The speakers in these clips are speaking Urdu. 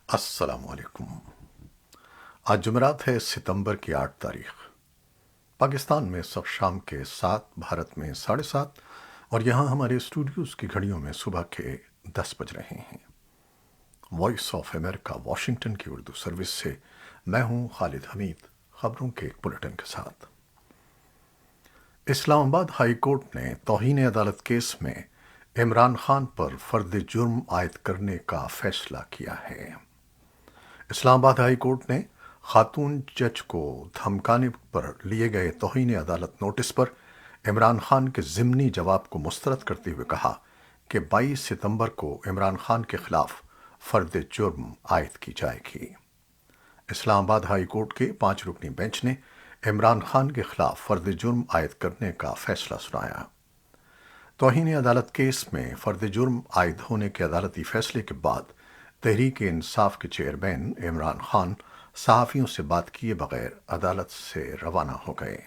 السلام علیکم۔ آج جمعرات ہے، ستمبر کی 8 تاریخ۔ پاکستان میں سب شام کے 7، بھارت میں 7:30، اور یہاں ہمارے اسٹوڈیوز کی گھڑیوں میں صبح کے 10 بج رہے ہیں۔ وائس آف امریکہ واشنگٹن کی اردو سروس سے میں ہوں خالد حمید، خبروں کے ایک بلٹن کے ساتھ۔ اسلام آباد ہائی کورٹ نے توہین عدالت کیس میں عمران خان پر فرد جرم عائد کرنے کا فیصلہ کیا ہے۔ اسلام آباد ہائی کورٹ نے خاتون جج کو دھمکانے پر لیے گئے توہین عدالت نوٹس پر عمران خان کے ضمنی جواب کو مسترد کرتے ہوئے کہا کہ 22 ستمبر کو عمران خان کے خلاف فرد جرم عائد کی جائے گی۔ اسلام آباد ہائی کورٹ کے 5 رکنی بینچ نے عمران خان کے خلاف فرد جرم عائد کرنے کا فیصلہ سنایا۔ توہین عدالت کیس میں فرد جرم عائد ہونے کے عدالتی فیصلے کے بعد تحریک انصاف کے چیئرمین عمران خان صحافیوں سے بات کیے بغیر عدالت سے روانہ ہو گئے۔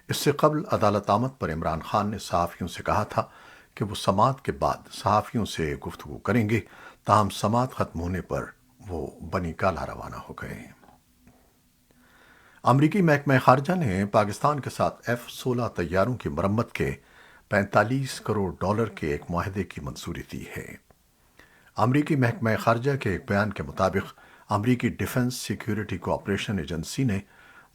اس سے قبل عدالت آمد پر عمران خان نے صحافیوں سے کہا تھا کہ وہ سماعت کے بعد صحافیوں سے گفتگو کریں گے، تاہم سماعت ختم ہونے پر وہ بنی گالہ روانہ ہو گئے۔ امریکی محکمہ خارجہ نے پاکستان کے ساتھ F-16 طیاروں کی مرمت کے $45 کروڑ کے ایک معاہدے کی منظوری دی ہے۔ امریکی محکمہ خارجہ کے ایک بیان کے مطابق امریکی ڈیفنس سیکیورٹی کوآپریشن ایجنسی نے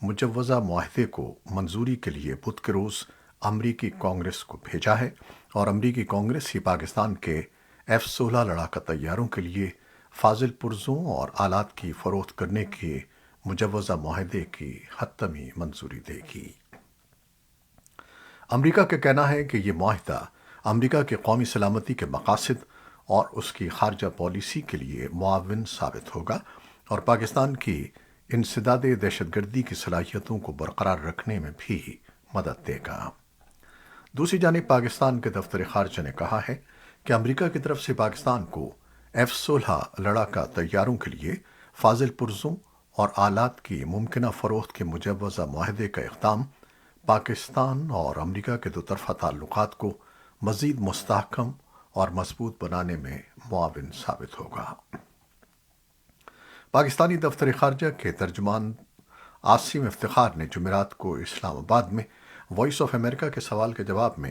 مجوزہ معاہدے کو منظوری کے لیے بدھ کے روز امریکی کانگریس کو بھیجا ہے، اور امریکی کانگریس ہی پاکستان کے F-16 لڑاکا طیاروں کے لیے فاضل پرزوں اور آلات کی فروخت کرنے کے مجوزہ معاہدے کی حتمی منظوری دے گی۔ امریکہ کا کہنا ہے کہ یہ معاہدہ امریکہ کے قومی سلامتی کے مقاصد اور اس کی خارجہ پالیسی کے لیے معاون ثابت ہوگا، اور پاکستان کی انسداد دہشت گردی کی صلاحیتوں کو برقرار رکھنے میں بھی مدد دے گا۔ دوسری جانب پاکستان کے دفتر خارجہ نے کہا ہے کہ امریکہ کی طرف سے پاکستان کو F-16 لڑاکا طیاروں کے لیے فاضل پرزوں اور آلات کی ممکنہ فروخت کے مجوزہ معاہدے کا اقدام پاکستان اور امریکہ کے دو طرفہ تعلقات کو مزید مستحکم اور مضبوط بنانے میں معاون ثابت ہوگا۔ پاکستانی دفتر خارجہ کے ترجمان عاصم افتخار نے جمعرات کو اسلام آباد میں وائس آف امریکہ کے سوال کے جواب میں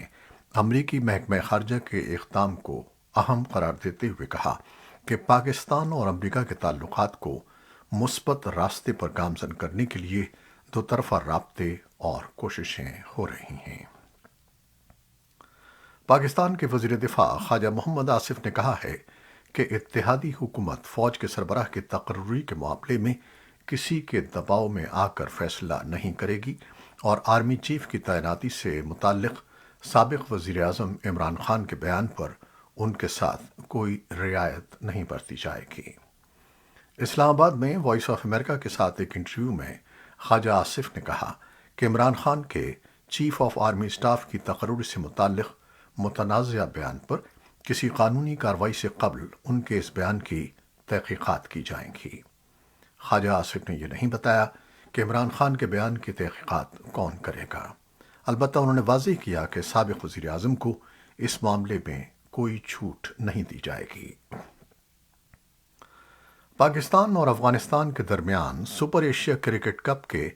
امریکی محکمہ خارجہ کے اقدام کو اہم قرار دیتے ہوئے کہا کہ پاکستان اور امریکہ کے تعلقات کو مثبت راستے پر گامزن کرنے کے لیے دو طرفہ رابطے اور کوششیں ہو رہی ہیں۔ پاکستان کے وزیر دفاع خواجہ محمد آصف نے کہا ہے کہ اتحادی حکومت فوج کے سربراہ کی تقرری کے معاملے میں کسی کے دباؤ میں آ کر فیصلہ نہیں کرے گی، اور آرمی چیف کی تعیناتی سے متعلق سابق وزیر اعظم عمران خان کے بیان پر ان کے ساتھ کوئی رعایت نہیں برتی جائے گی۔ اسلام آباد میں وائس آف امریکہ کے ساتھ ایک انٹرویو میں خواجہ آصف نے کہا کہ عمران خان کے چیف آف آرمی اسٹاف کی تقرری سے متعلق متنازعہ بیان پر کسی قانونی کارروائی سے قبل ان کے اس بیان کی تحقیقات کی جائیں گی۔ خواجہ آصف نے یہ نہیں بتایا کہ عمران خان کے بیان کی تحقیقات کون کرے گا، البتہ انہوں نے واضح کیا کہ سابق وزیر اعظم کو اس معاملے میں کوئی چھوٹ نہیں دی جائے گی۔ پاکستان اور افغانستان کے درمیان سپر ایشیا کرکٹ کپ کے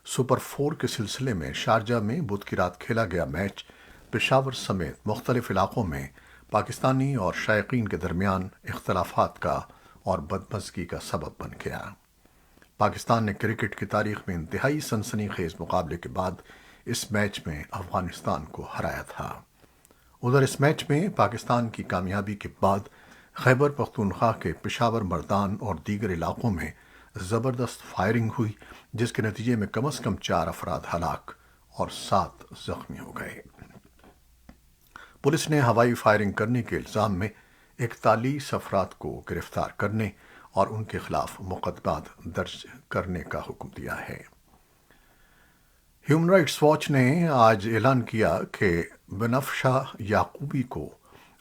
سپر 4 کے سلسلے میں شارجہ میں بدھ کی رات کھیلا گیا میچ پشاور سمیت مختلف علاقوں میں پاکستانی اور شائقین کے درمیان اختلافات کا اور بدمزگی کا سبب بن گیا۔ پاکستان نے کرکٹ کی تاریخ میں انتہائی سنسنی خیز مقابلے کے بعد اس میچ میں افغانستان کو ہرایا تھا۔ ادھر اس میچ میں پاکستان کی کامیابی کے بعد خیبر پختونخوا کے پشاور، مردان اور دیگر علاقوں میں زبردست فائرنگ ہوئی، جس کے نتیجے میں کم از کم 4 افراد ہلاک اور 7 زخمی ہو گئے۔ پولیس نے ہوائی فائرنگ کرنے کے الزام میں 41 افراد کو گرفتار کرنے اور ان کے خلاف مقدمات درج کرنے کا حکم دیا ہے۔ ہیومن رائٹس واچ نے آج اعلان کیا کہ بنفشہ یعقوبی کو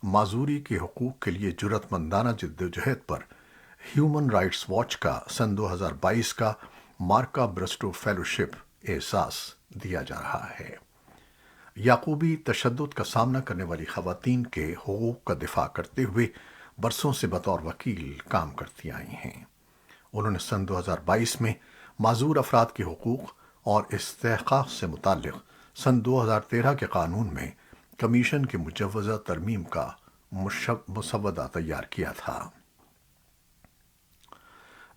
معذوری کے حقوق کے لیے جرأت مندانہ جدوجہد پر ہیومن رائٹس واچ کا سن 2022 کا مارکا برسٹو فیلوشپ اعزاز دیا جا رہا ہے۔ یعقوبی تشدد کا سامنا کرنے والی خواتین کے حقوق کا دفاع کرتے ہوئے برسوں سے بطور وکیل کام کرتی آئی ہیں۔ انہوں نے سن 2022 میں معذور افراد کے حقوق اور استحقاق سے متعلق سن 2013 کے قانون میں کمیشن کی مجوزہ ترمیم کا مسودہ تیار کیا تھا۔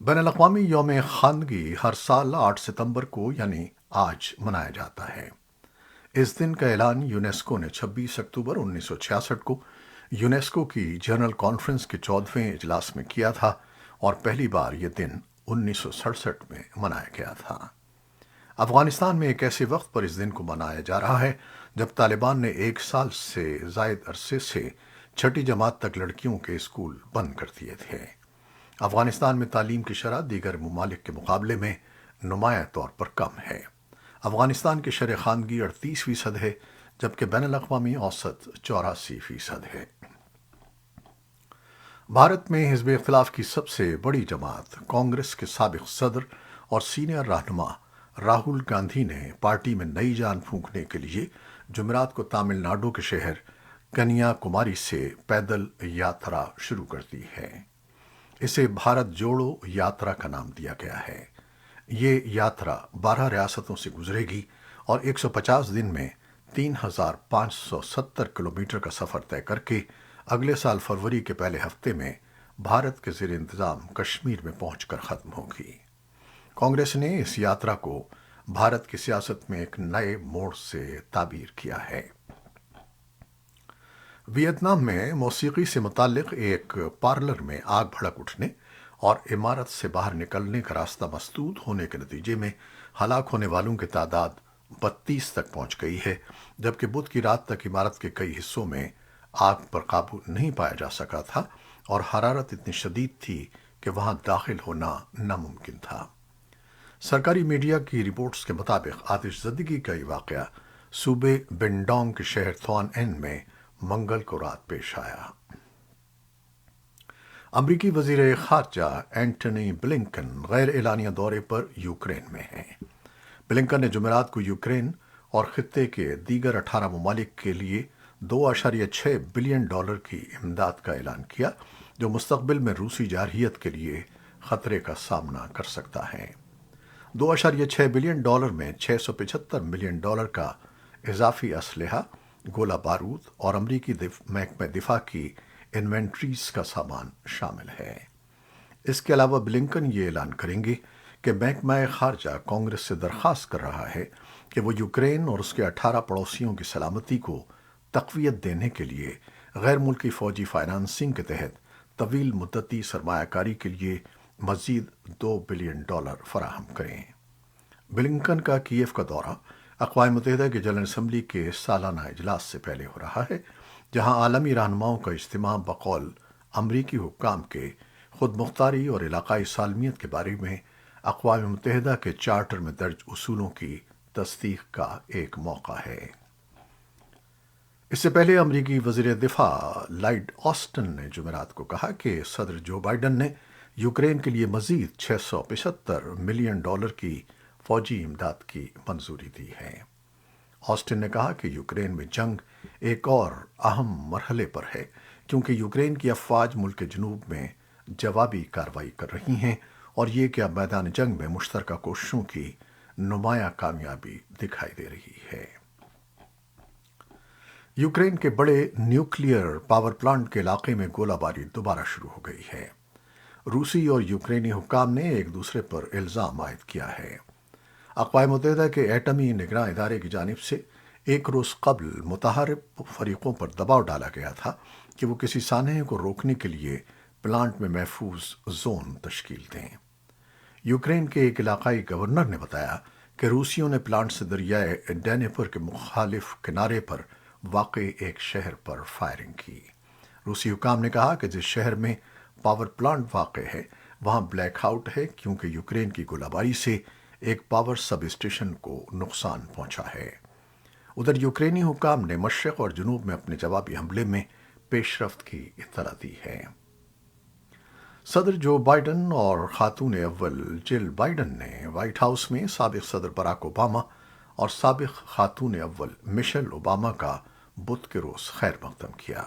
بین الاقوامی یوم خواندگی ہر سال 8 ستمبر کو یعنی آج منایا جاتا ہے۔ اس دن کا اعلان یونیسکو نے 26 اکتوبر 1966 کو یونیسکو کی جنرل کانفرنس کے 14ویں اجلاس میں کیا تھا اور پہلی بار یہ دن 1967 میں منایا گیا تھا۔ افغانستان میں ایک ایسے وقت پر اس دن کو منایا جا رہا ہے جب طالبان نے 1 سال سے زائد عرصے سے 6ٹھی جماعت تک لڑکیوں کے اسکول بند کر دیے تھے۔ افغانستان میں تعلیم کی شرح دیگر ممالک کے مقابلے میں نمایاں طور پر کم ہے۔ افغانستان کی شرح خواندگی 38% ہے جبکہ بین الاقوامی اوسط 84% ہے۔ بھارت میں حزب اختلاف کی سب سے بڑی جماعت کانگریس کے سابق صدر اور سینئر رہنما راہل گاندھی نے پارٹی میں نئی جان پھونکنے کے لیے جمعرات کو تامل ناڈو کے شہر کنیا کماری سے پیدل یاترا شروع کر دی ہے۔ اسے بھارت جوڑو یاترا کا نام دیا گیا ہے۔ یہ یاترا 12 ریاستوں سے گزرے گی اور 150 دن میں 3570 کلومیٹر کا سفر طے کر کے اگلے سال فروری کے پہلے ہفتے میں بھارت کے زیر انتظام کشمیر میں پہنچ کر ختم ہوگی۔ کانگریس نے اس یاترا کو بھارت کی سیاست میں ایک نئے موڑ سے تعبیر کیا ہے۔ ویتنام میں موسیقی سے متعلق ایک پارلر میں آگ بھڑک اٹھنے اور عمارت سے باہر نکلنے کا راستہ مسدود ہونے کے نتیجے میں ہلاک ہونے والوں کی تعداد 32 تک پہنچ گئی ہے، جبکہ بدھ کی رات تک عمارت کے کئی حصوں میں آگ پر قابو نہیں پایا جا سکا تھا اور حرارت اتنی شدید تھی کہ وہاں داخل ہونا ناممکن تھا۔ سرکاری میڈیا کی رپورٹس کے مطابق آتش زدگی کا یہ واقعہ صوبے بنڈانگ کے شہر تھوان این میں منگل کو رات پیش آیا۔ امریکی وزیر خارجہ اینٹونی بلنکن غیر اعلانیہ دورے پر یوکرین میں ہیں۔ بلنکن نے جمعرات کو یوکرین اور خطے کے دیگر 18 ممالک کے لیے $2.6 بلین کی امداد کا اعلان کیا، جو مستقبل میں روسی جارحیت کے لیے خطرے کا سامنا کر سکتا ہے۔ $2.6 بلین میں $675 ملین کا اضافی اسلحہ، گولہ بارود اور امریکی محکمہ دفاع کی انوینٹریز کا سامان شامل ہے۔ اس کے علاوہ بلنکن یہ اعلان کریں گے کہ محکمہ خارجہ کانگریس سے درخواست کر رہا ہے کہ وہ یوکرین اور اس کے 18 پڑوسیوں کی سلامتی کو تقویت دینے کے لیے غیر ملکی فوجی فائنانسنگ کے تحت طویل مدتی سرمایہ کاری کے لیے مزید $2 بلین فراہم کریں۔ بلنکن کا کیف کا دورہ اقوام متحدہ کی جنرل اسمبلی کے سالانہ اجلاس سے پہلے ہو رہا ہے، جہاں عالمی رہنماؤں کا اجتماع بقول امریکی حکام کے خود مختاری اور علاقائی سالمیت کے بارے میں اقوام متحدہ کے چارٹر میں درج اصولوں کی تصدیق کا ایک موقع ہے۔ اس سے پہلے امریکی وزیر دفاع لائیڈ آسٹن نے جمعرات کو کہا کہ صدر جو بائیڈن نے یوکرین کے لیے مزید $675 ملین کی فوجی امداد کی منظوری دی ہے۔ آسٹن نے کہا کہ یوکرین میں جنگ ایک اور اہم مرحلے پر ہے، کیونکہ یوکرین کی افواج ملک کے جنوب میں جوابی کارروائی کر رہی ہیں اور یہ کہ اب میدان جنگ میں مشترکہ کوششوں کی نمایاں کامیابی دکھائی دے رہی ہے۔ یوکرین کے بڑے نیوکلیئر پاور پلانٹ کے علاقے میں گولہ باری دوبارہ شروع ہو گئی ہے۔ روسی اور یوکرینی حکام نے ایک دوسرے پر الزام عائد کیا ہے۔ اقوام متحدہ کے ایٹمی نگراں ادارے کی جانب سے ایک روز قبل متحارب فریقوں پر دباؤ ڈالا گیا تھا کہ وہ کسی سانحے کو روکنے کے لیے پلانٹ میں محفوظ زون تشکیل دیں۔ یوکرین کے ایک علاقائی گورنر نے بتایا کہ روسیوں نے پلانٹ سے دریائے ڈینیپر کے مخالف کنارے پر واقع ایک شہر پر فائرنگ کی۔ روسی حکام نے کہا کہ جس شہر میں پاور پلانٹ واقع ہے وہاں بلیک آؤٹ ہے، کیونکہ یوکرین کی گولہ باری سے ایک پاور سب اسٹیشن کو نقصان پہنچا ہے۔ ادھر یوکرینی حکام نے مشرق اور جنوب میں اپنے جوابی حملے میں پیش رفت کی اطلاع دی ہے۔ صدر جو بائیڈن اور خاتون اول جل بائیڈن نے وائٹ ہاؤس میں سابق صدر براک اوباما اور سابق خاتون اول مشیل اوباما کا بدھ کے روز خیر مقدم کیا۔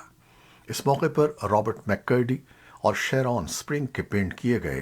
اس موقع پر رابرٹ میک کرڈی اور شیرون سپرنگ کے پینٹ کیے گئے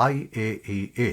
IAEA